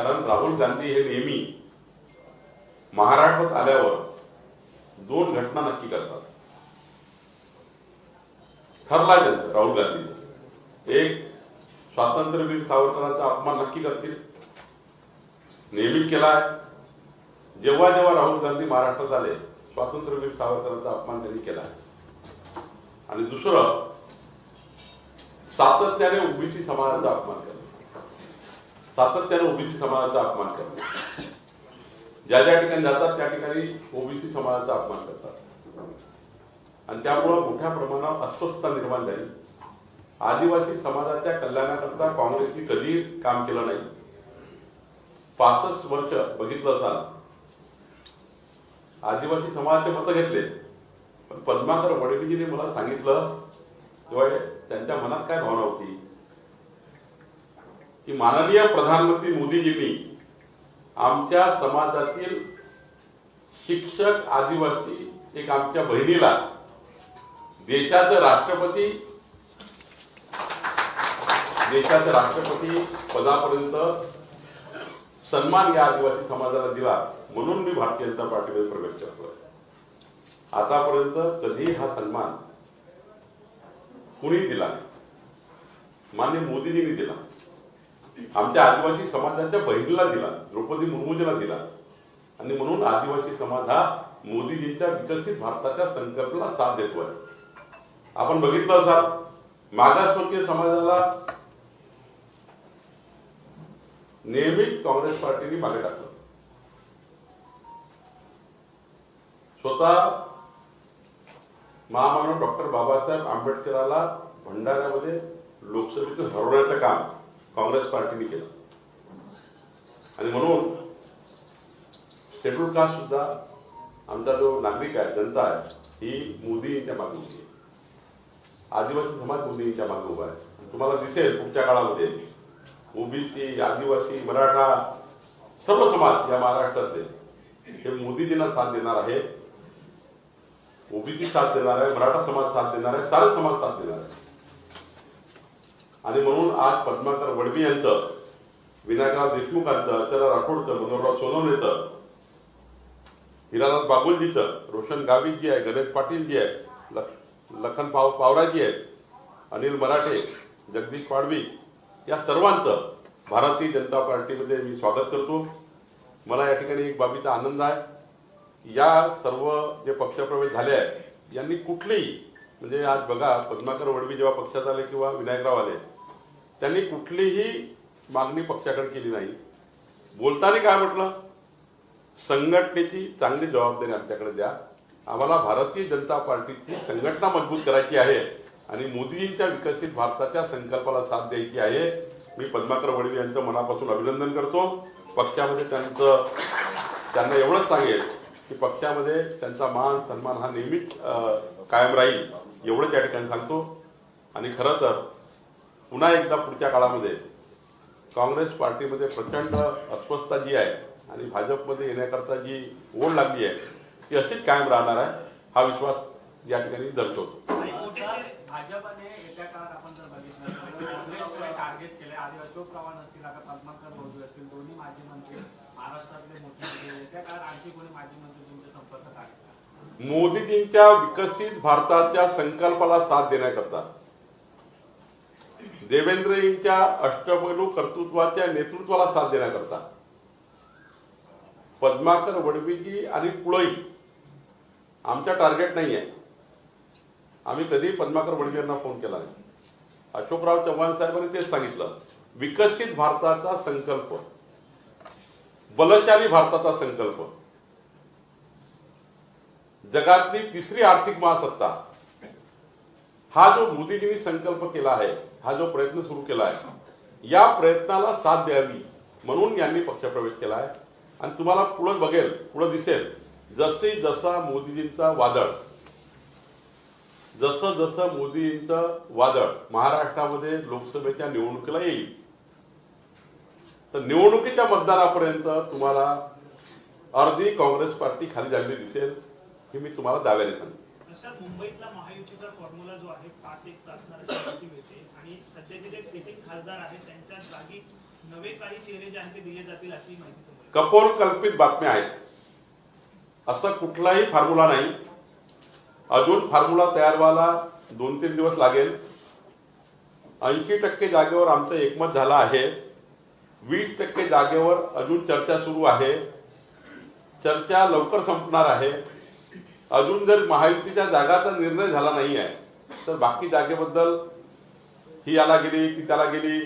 कारण राहुल गांधी हे नेहमी महाराष्ट्रात आल्यावर दोन घटना नक्की करतात. ठरला जनता राहुल गांधी एक स्वातंत्र्यवीर सावरकरांचा अपमान नक्की करतील, नेहमीच केला आहे. जेव्हा जेव्हा राहुल गांधी महाराष्ट्रात आले स्वातंत्र्यवीर सावरकरांचा अपमान त्यांनी केला आहे. आणि दुसरं सातत्याने ओबीसी समाजाचा अपमान करणे, सातत्याने ओबीसी समाजाचा अपमान करणे. ज्या ज्या ठिकाणी जातात त्या ठिकाणी ओबीसी समाजाचा अपमान करतात आणि त्यामुळे मोठ्या प्रमाणावर अस्वस्थता निर्माण झाली. आदिवासी समाजाच्या कल्याणाकरता काँग्रेसने कधी काम केलं नाही. 65 वर्ष बघितलं असाल आदिवासी समाजाचे मतं घेतले, पण पद्माकर वडवीजीने मला सांगितलं तेव्हा त्यांच्या मनात काय भावना होती की माननीय प्रधानमंत्री मोदीजींनी आमच्या समाजातील शिक्षक आदिवासी एक आमच्या बहिणीला देशाचे राष्ट्रपती पदापर्यंत सन्मान या आदिवासी समाजाला दिला म्हणून मी भारतीय जनता पार्टीमध्ये प्रवेश करतोय. आतापर्यंत कधी हा सन्मान कुणी दिला नाही, माननीय मोदीजींनी दिला. आमच्या आदिवासी समाजाच्या बहिणीला दिला, द्रौपदी मुर्मूजीला दिला. आणि म्हणून आदिवासी समाज हा मोदीजींच्या विकसित भारताच्या संकल्पनेला साथ देतोय. आपण बघितलं असाल मागासवर्गीय समाजाला नेहमीच काँग्रेस पार्टीने मागे टाकलं. स्वतः महामानव डॉक्टर बाबासाहेब आंबेडकरांना भंडाऱ्यामध्ये लोकसभेतून हरवण्याचं काम काँग्रेस पार्टीने केलं. आणि म्हणून शेड्यूल कास्ट सुद्धा आमचा जो नागरिक आहे, जनता आहे, ही मोदींच्या मागे उभी आहे. आदिवासी समाज मोदींच्या मागे उभा आहे. तुम्हाला दिसेल पुढच्या काळामध्ये ओबीसी, आदिवासी, मराठा सर्व समाज या महाराष्ट्रातले हे मोदीजींना साथ देणार आहे. ओबीसी साथ देणार आहे, मराठा समाज साथ देणार आहे, सारे समाज साथ देणार आहे. आणि म्हणून आज पद्माकर वडवी यांचं, विनायकराव देशमुखांचं, अर्चना राठोडचं, मनोहरराव सोनवणेचं, हिरालाल बागुलजीचं, रोशन गावित जी आहे, गणेश पाटील जी आहे, लखन पावराजी आहेत, अनिल मराठे, जगदीश पाडवी, या सर्वांचं भारतीय जनता पार्टीमध्ये मी स्वागत करतो. मला या ठिकाणी एक बाबीचा आनंद आहे. या सर्व जे पक्षप्रवेश झाले आहेत यांनी कुठलीही, म्हणजे आज बघा पद्माकर वडवी जेव्हा पक्षात आले किंवा विनायकराव आले, त्यांनी कुठलीही मागणी पक्षाकडे केली नाही. बोलताना काय म्हटलं, संघटनेची चांगली जबाबदारी आमच्याकडे द्या. आम्हाला भारतीय जनता पार्टीची संघटना मजबूत करायची आहे आणि मोदीजींच्या विकसित भारताच्या संकल्पाला साथ द्यायची आहे. मी पद्माकर वडवी यांचं मनापासून अभिनंदन करतो. पक्षामध्ये त्यांना एवढंच सांगेल की पक्षामध्ये त्यांचा मान सन्मान हा नेहमीच कायम राहील, एवढंच या ठिकाणी सांगतो. आणि खरं तर पुन्हा एकदा पुढच्या काळामध्ये काँग्रेस पार्टीमध्ये प्रचंड अस्वस्थता जी आहे आणि भाजपमध्ये येण्याकरता जी ओढ लागली आहे ती अशीच कायम राहणार आहे, हा विश्वास या ठिकाणी दर्शवतो. भाजपने येत्या काळात आपण जर बघितलं काँग्रेसने टार्गेट केले, आधी अशोक चव्हाण असतील, आता पद्माकर वडवी असतील, दोन्ही माजी मंत्री महाराष्ट्रातले मोठे, येत्या काळात आणखी कोणी माजी मंत्री तुमच्या संपर्कात आहेत? मोदीजींच्या विकसित भारताच्या संकल्पाला साथ देण्याकरता, देवेंद्रजींच्या अष्टपैलू कर्तृत्वाच्या नेतृत्वाला साथ देण्याकरता पद्माकर वडवीजी आणि पुळई आमचा टार्गेट नाही आहे. आम्ही कधी पद्माकर वडवी यांना फोन केला नाही. अशोकराव चव्हाण साहेबांनी तेच सांगितलं, विकसित भारताचा संकल्प, बलशाली भारताचा संकल्प, जगातली तिसरी आर्थिक महासत्ता, हा जो मोदीजींनी संकल्प केला आहे, हा जो प्रयत्न सुरू केला आहे, या प्रयत्नाला साथ द्यावी म्हणून यांनी पक्षप्रवेश केला आहे. आणि तुम्हाला पुढे बघेल, पुढे दिसेल, जसा मोदीजींचा वादळ, जसं मोदींचं वादळ महाराष्ट्रामध्ये लोकसभेच्या निवडणुकीला येईल, तर निवडणुकीच्या मतदानापर्यंत तुम्हाला अर्धी काँग्रेस पार्टी खाली झालेली दिसेल, हे मी तुम्हाला दाव्याने सांगतो. सर, मुंबईतला महायुतीचा फॉर्म्युला जो आहे 5-1 असणारी मिळते आणि सध्याचे जे सिटिंग खासदार आहेत त्यांच्या जागी नवे काही चेहरे जे आणखी दिले जातील अशी माहिती समोर येते. कपोल कल्पित बातम्या आहेत. असं कुठलाही फॉर्म्युला नाही. अजून फॉर्म्युला तयार व्हायला 2-3 दिवस लागेल. 80% जागेवर आमचं एकमत झालं आहे. 20% जागेवर अजून चर्चा सुरू आहे. चर्चा लवकर संपणार आहे. अजून जर महायुतीच्या जागाचा निर्णय झाला नाही आहे तर बाकी जागेबद्दल ही याला गेली ती त्याला गेली,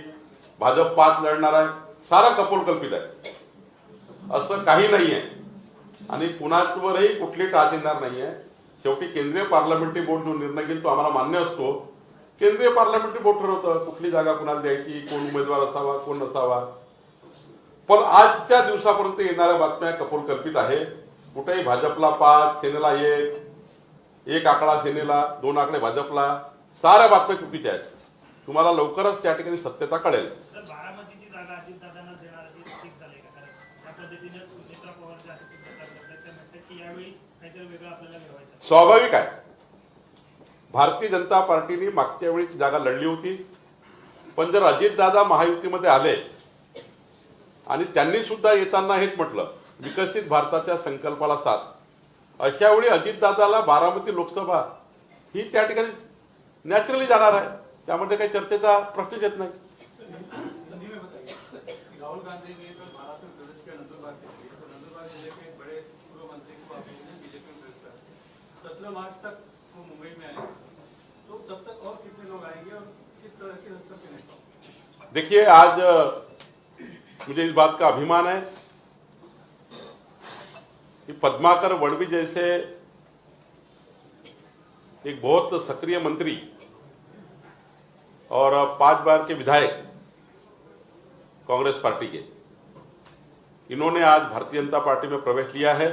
भाजप 5 लढणार आहे, सारा कपोल कल्पित आहे. असं काही नाही आहे आणि कुणावरही कुठली टाच येणार नाही आहे. शेवटी केंद्रीय पार्लमेंटरी बोर्ड जो निर्णय घेईल तो आम्हाला मान्य असतो. केंद्रीय पार्लमेंटरी बोर्ड ठरवतं कुठली जागा कुणाला द्यायची, कोण उमेदवार असावा कोण नसावा. पण आजच्या दिवसापर्यंत येणाऱ्या बातम्या कपोल कल्पित आहे. कुठेही भाजपला 5, सेनेला 1 आकडा सेनेला, 2 आकडे भाजपला, साऱ्या बातम्या चुकीच्या आहेत. तुम्हाला लवकरच त्या ठिकाणी सत्यता कळेल. सर, बारामतीची जागा अजितदादांना देणार अशी ठीक झाले का? कारण त्या पद्धतीने सुनेत्रा पवार जे आहेत ते प्रचार करतात, ते म्हणतात की यावेळी काहीतरी वेगळं आपल्याला मिळवायचं. स्वाभाविक आहे. भारतीय जनता पार्टीने मागच्या वेळी जागा लढली होती. पण जर अजितदादा महायुतीमध्ये आले आणि त्यांनी सुद्धा येताना हेच म्हटलं विकसित भारताच्या संकल्पाला साथ, अशा वेळी अजितदादाला बारामती लोकसभा ही त्या ठिकाणी नॅचरली जाणार आहे. त्यामध्ये काही चर्चेचा प्रश्नच येत नाही. राहुल गांधी ने कल महाराष्ट्र प्रदेश के नंदुरबार के लिए, तो नंदुरबार जिले के एक बड़े पूर्व मंत्री को आपने बीजेपी में प्रवेश करा. 17 मार्च तक वो मुंबई में आए, तो तब तक और कितने लोग आएंगे और किस तरह के सबके नेता? देखिए, आज मुझे इस बात का अभिमान है कि पद्माकर वड़वी जैसे एक बहुत सक्रिय मंत्री और 5 बार के विधायक कांग्रेस पार्टी के, इन्होंने आज भारतीय जनता पार्टी में प्रवेश लिया है.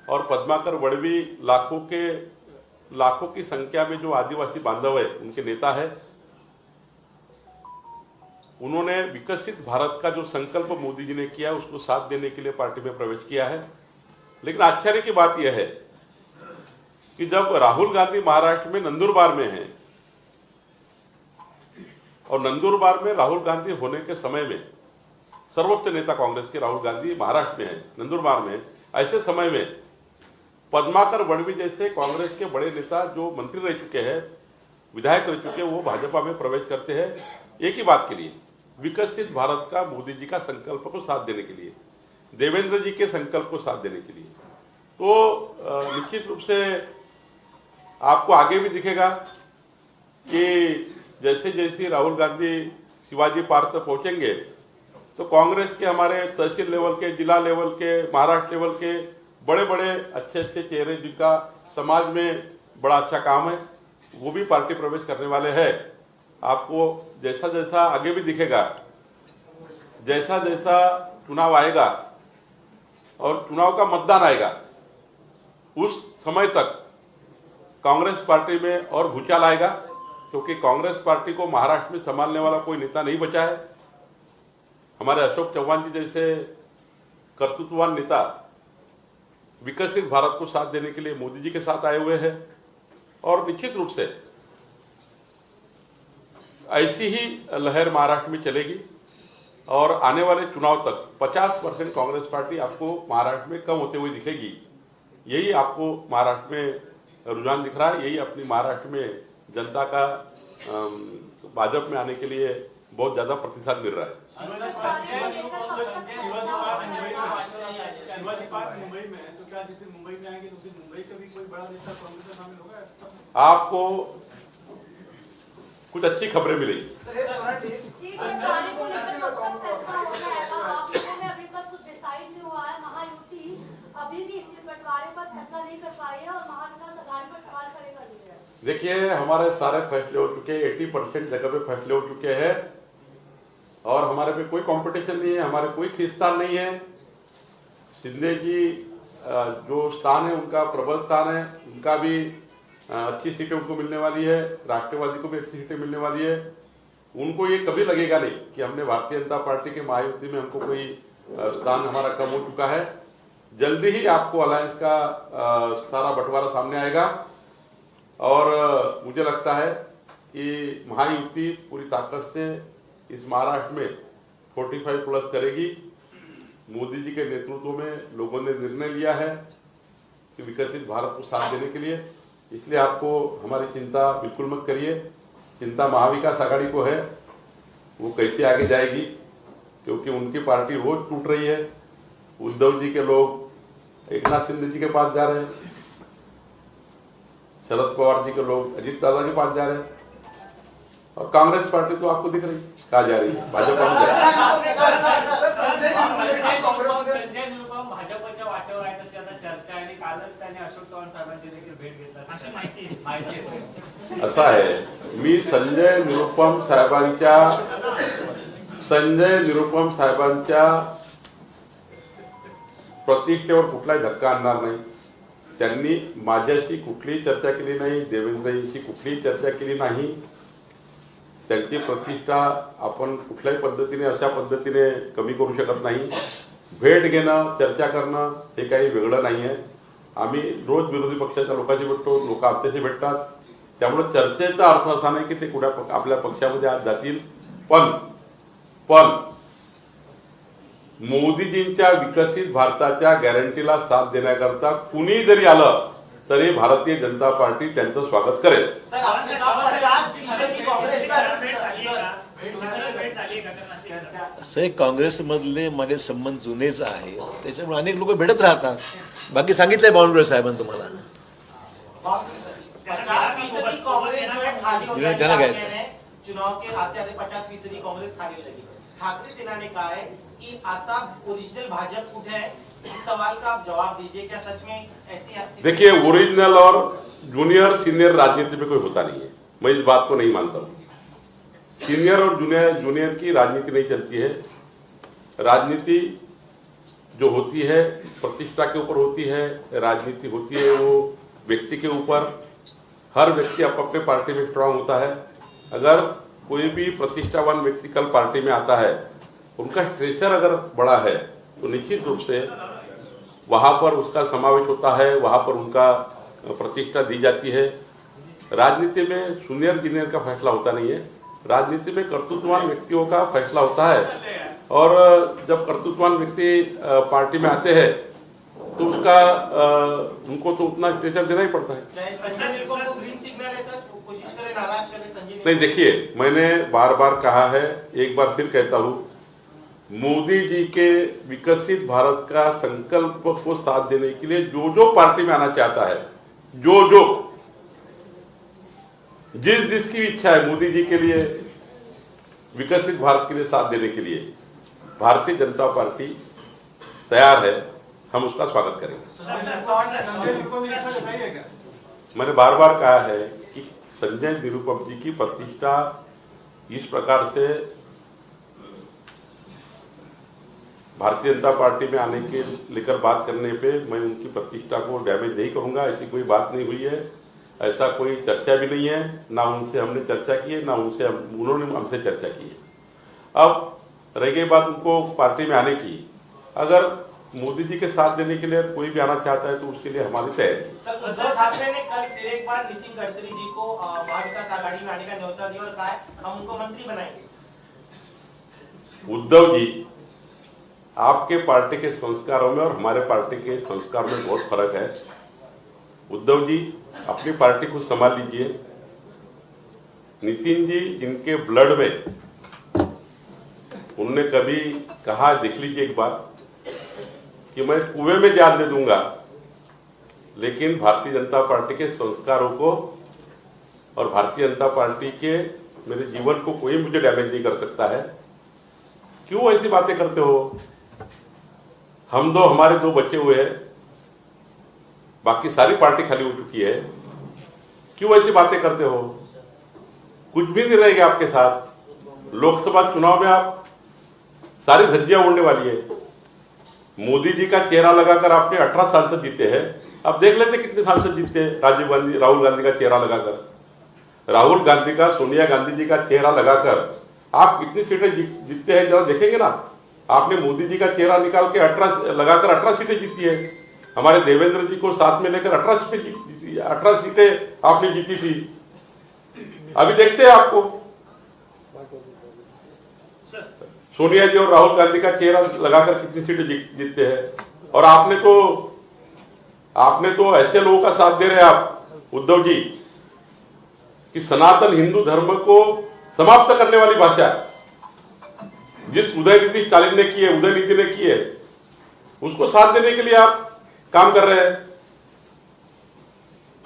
और पद्माकर वड़वी लाखों की संख्या में जो आदिवासी बांधव है उनके नेता है. उन्होंने विकसित भारत का जो संकल्प मोदी जी ने किया उसको साथ देने के लिए पार्टी में प्रवेश किया है. लेकिन आश्चर्य की बात यह है कि जब राहुल गांधी महाराष्ट्र में नंदुरबार में हैं और नंदुरबार में राहुल गांधी होने के समय में सर्वोच्च नेता कांग्रेस के राहुल गांधी महाराष्ट्र में हैं, नंदुरबार में, ऐसे समय में पद्माकर वड़वी जैसे कांग्रेस के बड़े नेता जो मंत्री रह चुके हैं, विधायक रह चुके हैं, वो भाजपा में प्रवेश करते हैं एक ही बात के लिए, विकसित भारत का मोदी जी का संकल्प को साथ देने के लिए, देवेंद्र जी के संकल्प को साथ देने के लिए. तो निश्चित रूप से आपको आगे भी दिखेगा कि जैसे जैसे राहुल गांधी शिवाजी पार्क तक पहुंचेंगे तो कांग्रेस के हमारे तहसील लेवल के, जिला लेवल के, महाराष्ट्र लेवल के बड़े बड़े अच्छे चेहरे जिनका समाज में बड़ा अच्छा काम है वो भी पार्टी प्रवेश करने वाले हैं. आपको जैसा जैसा आगे भी दिखेगा, जैसा जैसा चुनाव आएगा और चुनाव का मतदान आएगा, उस समय तक कांग्रेस पार्टी में और भूचाल आएगा, क्योंकि कांग्रेस पार्टी को महाराष्ट्र में संभालने वाला कोई नेता नहीं बचा है. हमारे अशोक चव्हाण जी जैसे कर्तृत्ववान नेता विकसित भारत को साथ देने के लिए मोदी जी के साथ आए हुए हैं. और निश्चित रूप से ऐसी ही लहर महाराष्ट्र में चलेगी और आने वाले चुनाव तक 50% कांग्रेस पार्टी आपको महाराष्ट्र में कम होते हुए दिखेगी. यही आपको महाराष्ट्र में रुझान दिख रहा है. यही अपनी महाराष्ट्र में जनता का भाजपा में आने के लिए बहुत ज्यादा प्रतिशत मिल रहा है. शिवाजी पार्क मुंबई में है, तो क्या जैसे मुंबई में आएंगे तो उसी मुंबई का भी कोई बड़ा नेता कांग्रेस में शामिल होगा? आपको कुछ अच्छी खबरें मिलेगी. देखिए, हमारे सारे फैसले हो चुके हैं, 80% जगह पे फैसले हो चुके हैं और हमारे पे कोई कंपटीशन नहीं है, हमारे कोई खींचतान नहीं है. शिंदे जी जो स्थान है उनका प्रबल स्थान है, उनका भी अच्छी सीटें उनको मिलने वाली है, राष्ट्रवादी को भी अच्छी सीटें मिलने वाली है. उनको ये कभी लगेगा नहीं कि हमने भारतीय जनता पार्टी के महायुति में हमको कोई स्थान हमारा कम हो चुका है. जल्दी ही आपको अलायंस का सारा बंटवारा सामने आएगा और मुझे लगता है कि महायुति पूरी ताकत से इस महाराष्ट्र में 45+ करेगी। मोदी जी के नेतृत्व में लोगों ने निर्णय लिया है कि विकसित भारत को साथ देने के लिए, इसलिए आपको हमारी चिंता बिल्कुल मत करिए। चिंता महाविकास आघाड़ी को है, वो कैसे आगे जाएगी, क्योंकि उनकी पार्टी रोज टूट रही है। उद्धव जी के लोग एकनाथ शिंदे जी के पास जा रहे हैं, शरद पवार जी के लोग अजीत दादा के पास जा रहे हैं, और कांग्रेस पार्टी तो आपको दिख रही कहाँ जा रही है, भाजपा में जा रही है। संजय निरुपम भाजपच्या वाटेवर आहेत अशी आता चर्चा आहे आणि कालच त्यांनी अशोक चव्हाण साहेबांची देखील भेट घेतली अशी माहिती आहे. माहिती आहे. असं आहे, मी संजय निरुपम साहेबांच्या प्रतिष्ठेवर कुठलाही धक्का आणणार नाही। त्यांनी माझ्याशी कुठलीही चर्चा केली नाही, देवेंद्रजींशी कुठलीही चर्चा केली नाही। त्यांची प्रतिष्ठा आपण कुठल्याही पद्धतीने अशा पद्धतीने कमी करू शकत नाही। भेट घेणं, चर्चा करणं हे काही वेगळं नाही आहे। आम्ही रोज विरोधी पक्षाच्या लोकांशी भेटतो, लोक आमच्याशी भेटतात, त्यामुळे चर्चेचा अर्थ असा नाही की ते कुठल्या आपल्या पक्षामध्ये आज जातील। पण मोदीजींच्या विकसित भारताच्या गॅरंटीला साथ देण्याकरता कुणी जरी आलं तरी भारतीय जनता पार्टी त्यांचं स्वागत करेल। से काँग्रेसमधले माझे संबंध जुनेच आहेत, त्याच्यामुळे अनेक लोक भेटत राहतात। बाकी सांगितलंय बावनकुळे साहेबांनी तुम्हाला। त्यांना काय चुनाव के आते आते 50% कांग्रेस खाली हो जाएगी। ठाकरे सेना ने कहा है कि आता ओरिजिनल भाजपा कुछ है, इस सवाल का आप जवाब दीजिए, क्या सच में ऐसी? देखिए, ओरिजिनल और जूनियर सीनियर राजनीति में कोई होता नहीं है, मैं इस बात को नहीं मानता हूँ। सीनियर और जूनियर की राजनीति नहीं चलती है। राजनीति जो होती है प्रतिष्ठा के ऊपर होती है, राजनीति होती है वो व्यक्ति के ऊपर। हर व्यक्ति अपने पार्टी में स्ट्रांग होता है। अगर कोई भी प्रतिष्ठावान व्यक्ति कल पार्टी में आता है, उनका स्ट्रेचर अगर बड़ा है तो निश्चित रूप से वहाँ पर उसका समावेश होता है, वहाँ पर उनका प्रतिष्ठा दी जाती है। राजनीति में जूनियर जीनियर का फैसला होता नहीं है, राजनीति में कर्तृत्ववान व्यक्तियों का फैसला होता है। और जब कर्तृत्ववान व्यक्ति पार्टी में आते हैं तो उसका उनको तो उतना स्ट्रेचर देना ही पड़ता है। संजय निरुपम को ग्रीन सिग्नल है सर, कोशिश करें नाराज चले संजय। नहीं, देखिए, मैंने बार बार कहा है, एक बार फिर कहता हूं, मोदी जी के विकसित भारत का संकल्प को साथ देने के लिए जो पार्टी में आना चाहता है, जिसकी इच्छा है मोदी जी के लिए विकसित भारत के लिए साथ देने के लिए, भारतीय जनता पार्टी तैयार है, हम उसका स्वागत करेंगे। संजय निरुपम ने ऐसा बताई है क्या? मैंने बार बार कहा है कि संजय निरुपम जी की प्रतिष्ठा इस प्रकार से भारतीय जनता पार्टी में आने के लेकर बात करने पे मैं उनकी प्रतिष्ठा को डैमेज नहीं करूंगा। ऐसी कोई बात नहीं हुई है, ऐसा कोई चर्चा भी नहीं है, ना उनसे हमने चर्चा की है, ना उन्होंने हमसे चर्चा की है। अब रह गई बात उनको पार्टी में आने की, अगर मोदी जी के साथ देने के लिए कोई भी आना चाहता है तो उसके लिए हमारी तैयारी। उद्धव ठाकरे ने कल फिर एक बार नितिन गडकरी जी को महाविकास आघाड़ी में आने का न्योता दिया और कहा हम उनको मंत्री बनाएंगे। उद्धव जी, आपके पार्टी के संस्कारों में और हमारे पार्टी के संस्कार में बहुत फर्क है। उद्धव जी, अपनी पार्टी को संभाल लीजिए। नितिन जी, जिनके ब्लड में, उनने कभी कहा, देख लीजिए एक बार, कि मैं कुएं में जान दे दूंगा, लेकिन भारतीय जनता पार्टी के संस्कारों को और भारतीय जनता पार्टी के मेरे जीवन को कोई मुझे डैमेज नहीं कर सकता है। क्यों ऐसी बातें करते हो? हमारे दो बचे हुए हैं, बाकी सारी पार्टी खाली हो चुकी है। क्यों ऐसी बातें करते हो? कुछ भी नहीं रहेगा आपके साथ। लोकसभा चुनाव में आप सारी धज्जियां उड़ने वाली है। मोदी जी का चेहरा लगाकर आपने 18 सांसद जीते हैं। अब देख लेते कितने सांसद जीतते हैं। राहुल गांधी का चेहरा लगाकर, राहुल गांधी का, सोनिया गांधी जी का चेहरा लगाकर आप कितनी सीटें जीतते हैं, जरा देखेंगे ना। आपने मोदी जी का चेहरा निकाल के 18 सीटें जीती है। हमारे देवेंद्र जी को साथ में लेकर 18 सीटें आपने जीती थी। अभी देखते हैं आपको। सोनिया जी और राहुल गांधी का चेहरा लगाकर कितनी सीटें जीतते हैं। और आपने तो ऐसे लोगों का साथ दे रहे हैं आप उद्धव जी कि सनातन हिंदू धर्म को समाप्त करने वाली भाषा जिस उदयनिधि स्टालिन ने की है, उदयनिधि ने की है, उसको साथ देने के लिए आप काम कर रहे हैं।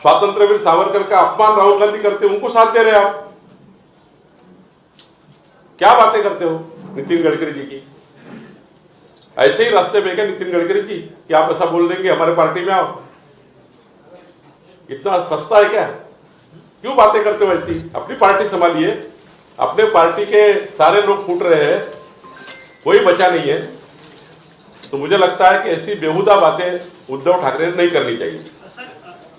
स्वातंत्रवीर सावरकर का अपमान राहुल गांधी करते हैं, उनको साथ दे रहे हैं आप। क्या बातें करते हो नितिन गडकरी जी की? ऐसे ही रास्ते पे क्या नितिन गडकरी जी कि आप ऐसा बोल देंगे हमारे पार्टी में आओ? इतना सस्ता है क्या? क्यों बातें करते हो ऐसी? अपनी पार्टी संभालिए। अपने पार्टी के सारे लोग फूट रहे हैं, कोई बचा नहीं है। तो मुझे लगता है कि ऐसी बेहुदा बातें उद्धव ठाकरे नहीं करनी चाहिए। सर,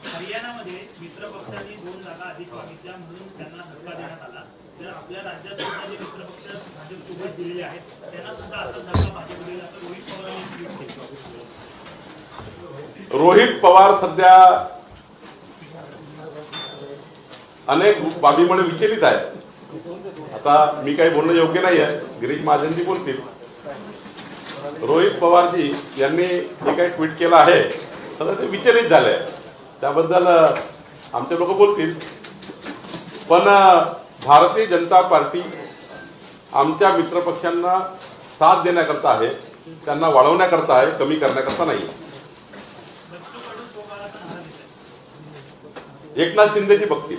हरियाणामध्ये मित्र पक्षांनी 2 जागा अधिक मागितल्या म्हणून त्यांना धक्का देण्यात आला. तर आपल्या राज्यात सुद्धा जे मित्र पक्ष भाजपसोबत दिलेले आहेत त्यांना सुद्धा असा धक्का भाजप देईल असं रोहित पवार यांनी ट्विट केलं. रोहित पवार सध्या अनेक बाबीमुळे विचलित आहे. आता मी काही बोलणं योग्य नाही आहे, गिरीश महाजनजी बोलतील. रोहित पवारजी यांनी जे काही ट्विट केलं आहे सध्या ते विचलित झाले आहे, त्याबद्दल आमचे लोक बोलतील. पण भारतीय जनता पार्टी आमच्या मित्रपक्षांना साथ देण्याकरता आहे, त्यांना वाढवण्याकरता आहे, कमी करण्याकरता नाही. एकनाथ शिंदेची बघतील.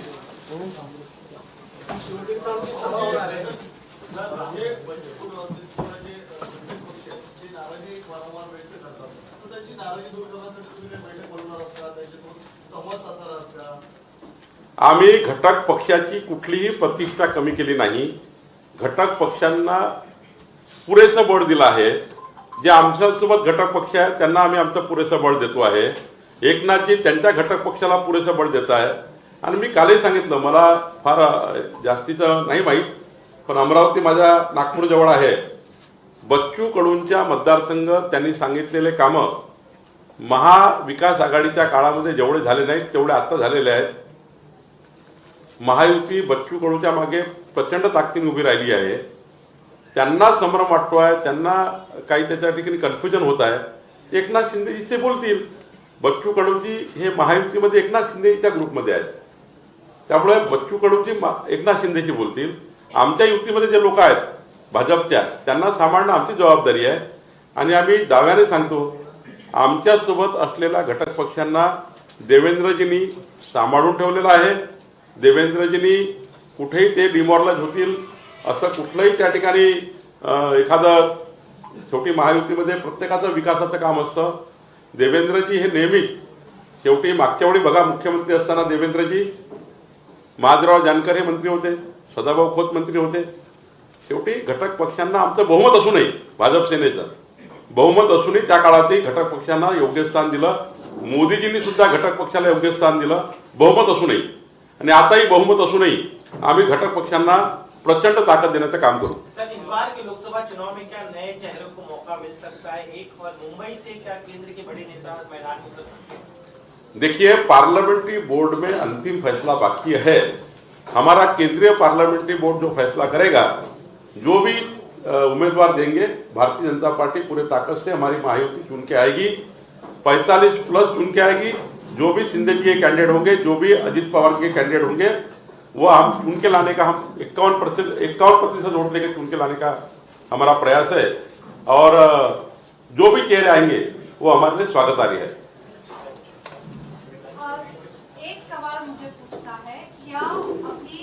आम्ही घटक पक्षाची कुठलीही प्रतिष्ठा कमी केली नाही. घटक पक्षांना पुरेसं बळ दिलं आहे. जे आमच्यासोबत घटक पक्ष आहेत त्यांना आम्ही आमचं पुरेसं बळ देतो आहे. एकनाथजी त्यांच्या घटक पक्षाला पुरेसं बळ देत आहे. आणि मी कालही सांगितलं, मला फार जास्तीचं नाही माहीत, पण अमरावती माझ्या नागपूरजवळ आहे. बच्चू कडूंच्या मतदारसंघ त्यांनी सांगितलेले कामं महाविकास आघाडीच्या काळामध्ये जेवढे झाले नाहीत तेवढे आता झालेले आहेत. महायुती बच्चू कडूच्या मागे प्रचंड ताकदीने उभी राहिली आहे. त्यांना संभ्रम वाटतो आहे, त्यांना काही त्याच्या ठिकाणी कन्फ्युजन होत आहे. एकनाथ शिंदेजी ते बोलतील. बच्चू कडूजी हे महायुतीमध्ये एकनाथ शिंदेच्या ग्रुपमध्ये आहेत, त्यामुळे बच्चू कडूजी एकनाथ शिंदेशी बोलतील. आमच्या युतीमध्ये जे लोक आहेत भाजपच्या, त्यांना सांभाळणं आमची जबाबदारी आहे. आणि आम्ही दाव्याने सांगतो, आमच्यासोबत असलेल्या घटक पक्षांना देवेंद्रजींनी सांभाळून ठेवलेलं आहे. देवेंद्रजींनी कुठेही ते डिमॉरलाइज होतील असं कुठलंही त्या ठिकाणी एखादं, शेवटी महायुतीमध्ये प्रत्येकाचं विकासाचं काम असतं. देवेंद्रजी हे नेहमीच, शेवटी मागच्या वेळी बघा मुख्यमंत्री असताना देवेंद्रजी, महादेवराव जानकर हे मंत्री होते, सदाभाऊ खोत मंत्री होते. शेवटी घटक पक्षांना आमचं बहुमत असूनही, भाजप सेनेचं बहुमत असूनही त्या काळातही घटक पक्षांना योग्य स्थान दिलं. मोदीजींनी सुद्धा घटक पक्षाला योग्य स्थान दिलं बहुमत असूनही. आणि आताही बहुमत असूनही आम्ही घटक पक्षांना प्रचंड ताकद देण्याचं काम करू. सर, इस बार के लोकसभा चुनाव में क्या नए चेहरों को मौका मिल सकता है? एक और मुंबई से क्या केंद्र के बड़े नेता मैदान में उतर सकते हैं? देखिए, पार्लियामेंट्री बोर्ड में अंतिम फैसला बाकी है. हमारा केंद्रीय पार्लियामेंट्री बोर्ड जो फैसला करेगा, जो भी उम्मीदवार देंगे, भारतीय जनता पार्टी पूरे ताकत से हमारी महायुति चुन के आएगी. 45+ चुन के आएगी. जो भी शिंदे जी के कैंडिडेट होंगे, जो भी अजित पवार के कैंडिडेट होंगे, वो हम चुन के लाने का, हम 51% वोट लेकर चुन के लाने का हमारा प्रयास है. और जो भी चेहरे आएंगे वो हमारे लिए स्वागतार्ह है. एक सवाल मुझे पूछना है, क्या अभी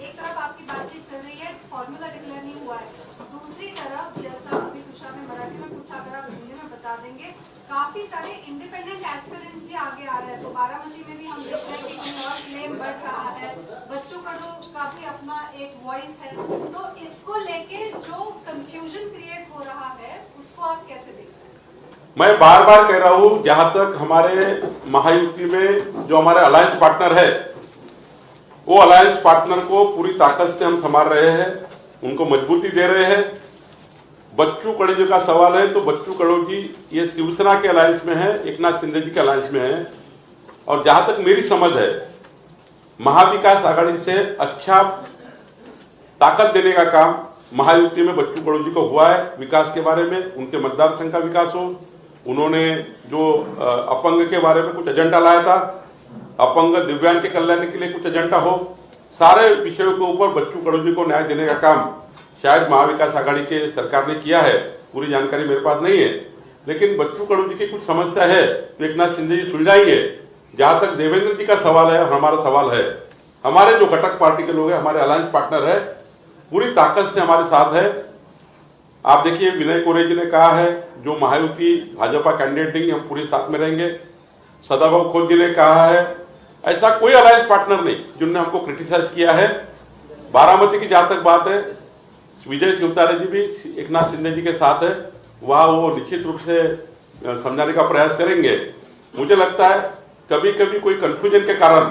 एक तरफ आपकी बातचीत चल रही है, फॉर्मूला डिक्लेयर नहीं हुआ है, दूसरी तरफ जैसा अभी तुषार ने मराठी में पूछा, अगर आप हिंदी में बता देंगे, काफी सारे इंडिपेंडेंट एस्पिरेंट्स भी आगे आ रहे हैं. तो बारामती में भी हम देख रहे हैं कि कोई और क्लेम बढ़ रहा है. बच्चू कडू का भी अपना एक वॉइस है. तो इसको लेके जो कंफ्यूजन क्रिएट हो रहा है उसको आप कैसे देखते हैं? मैं बार बार कह रहा हूं, जहां तक हमारे महायुति में जो हमारे अलायंस पार्टनर है, वो अलायंस पार्टनर को पूरी ताकत से हम संभाल रहे हैं, उनको मजबूती दे रहे हैं. बच्चू कडू जी का सवाल है, तो बच्चू कडू जी ये शिवसेना के अलायंस में है, एकनाथ शिंदे जी के अलायंस में है. और जहां तक मेरी समझ है, महाविकास आघाड़ी से अच्छा ताकत देने का काम महायुति में बच्चू कडू जी को हुआ है विकास के बारे में, उनके मतदार संघ का विकास हो, उन्होंने जो अपंग के बारे में कुछ एजेंडा लाया था, अपंग दिव्यांग के कल्याण के लिए कुछ एजेंडा हो, सारे विषयों के ऊपर बच्चू कडू जी को न्याय देने का काम शायद महाविकास आघाड़ी के सरकार ने किया है। पूरी जानकारी मेरे पास नहीं है, लेकिन बच्चू कडू जी की कुछ समस्या है तो एकनाथ शिंदे जी सुलझाएंगे। जहां तक देवेंद्र जी का सवाल है और हमारा सवाल है, हमारे जो घटक पार्टी के लोग हैं, हमारे अलायंस पार्टनर है, पूरी ताकत से हमारे साथ है। आप देखिए विनय कोरे जी ने कहा है जो महायुति भाजपा कैंडिडेट देंगे हम पूरे साथ में रहेंगे। सदाभाऊ खोत जी ने कहा है, ऐसा कोई अलायंस पार्टनर नहीं जिन्होंने हमको क्रिटिसाइज किया है। बारामती की जहां तक बात है, विजय शिवतारे जी भी एकनाथ शिंदे जी के साथ है, वहां वो निश्चित रूप से समझाने का प्रयास करेंगे। मुझे लगता है कभी कभी कोई कंफ्यूजन के कारण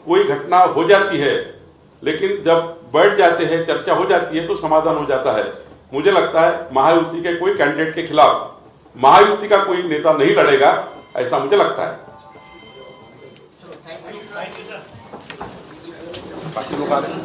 कोई घटना हो जाती है, लेकिन जब बैठ जाते हैं, चर्चा हो जाती है तो समाधान हो जाता है। मुझे लगता है महायुति के कोई कैंडिडेट के खिलाफ महायुति का कोई नेता नहीं लड़ेगा, ऐसा मुझे लगता है। बाकी लोग आ रहे हैं।